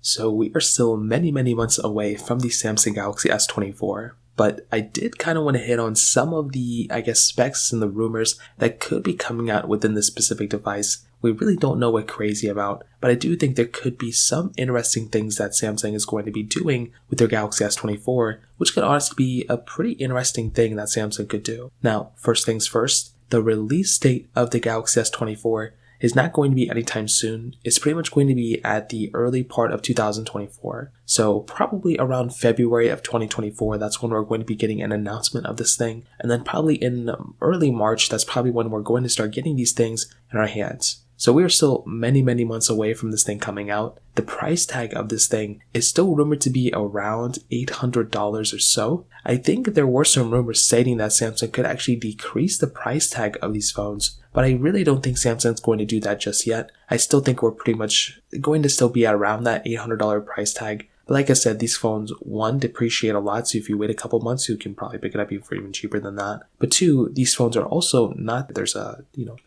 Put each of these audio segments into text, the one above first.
So we are still many months away from the Samsung Galaxy S24, but I did kind of want to hit on some of the, specs and the rumors that could be coming out within this specific device. We really don't know what crazy about, but I do think there could be some interesting things that Samsung is going to be doing with their Galaxy S24, which could honestly be a pretty interesting thing that Samsung could do. Now, first things first, the release date of the Galaxy S24 is not going to be anytime soon. It's pretty much going to be at the early part of 2024. So probably around February of 2024, that's when we're going to be getting an announcement of this thing. And then probably in early March, that's probably when we're going to start getting these things in our hands. So we are still many months away from this thing coming out. The price tag of this thing is still rumored to be around $800 or so. I think there were some rumors stating that Samsung could actually decrease the price tag of these phones, but I really don't think Samsung's going to do that just yet. I still think we're pretty much going to still be at around that $800 price tag. But like I said, these phones, one, depreciate a lot, so if you wait a couple months, you can probably pick it up for even cheaper than that. But two, these phones are also not, there's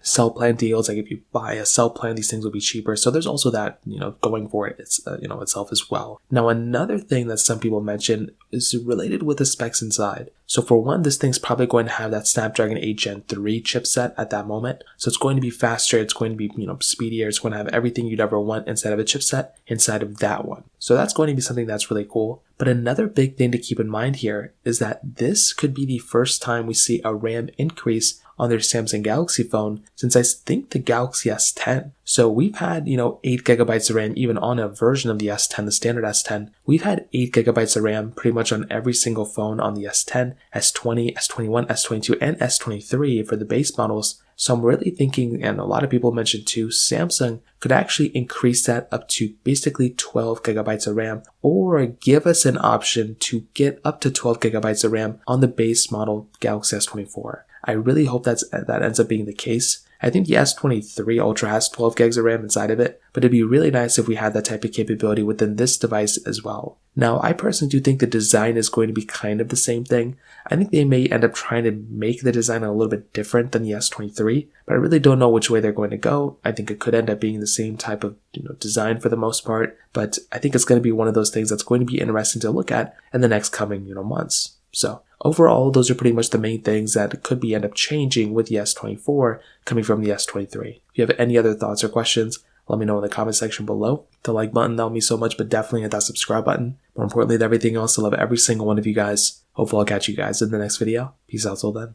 cell plan deals, like if you buy a cell plan, these things will be cheaper. So there's also that, going for it, itself as well. Now, another thing that some people mention is related with the specs inside. So for one, this thing's probably going to have that Snapdragon 8 Gen 3 chipset at that moment. So it's going to be faster, it's going to be, speedier, it's going to have everything you'd ever want inside of a chipset inside of that one. So that's going to be something that's really cool. But another big thing to keep in mind here is that this could be the first time we see a RAM increase on their Samsung Galaxy phone since I think the Galaxy S10. So we've had, 8GB of RAM even on a version of the S10, the standard S10. We've had 8GB of RAM pretty much on every single phone on the S10, S20, S21, S22, and S23 for the base models. So I'm really thinking, and a lot of people mentioned too, Samsung could actually increase that up to basically 12GB of RAM, or give us an option to get up to 12GB of RAM on the base model Galaxy S24. I really hope that ends up being the case. I think the S23 Ultra has 12 gigs of RAM inside of it, but it'd be really nice if we had that type of capability within this device as well. Now, I personally do think the design is going to be kind of the same thing. I think they may end up trying to make the design a little bit different than the S23, but I really don't know which way they're going to go. I think it could end up being the same type of design for the most part, but I think it's going to be one of those things that's going to be interesting to look at in the next coming months. So overall, those are pretty much the main things that could end up changing with the S24 coming from the S23. If you have any other thoughts or questions, let me know in the comment section below. The like button, that'll mean so much, but definitely hit that subscribe button. More importantly than everything else, I love every single one of you guys. Hopefully I'll catch you guys in the next video. Peace out till then.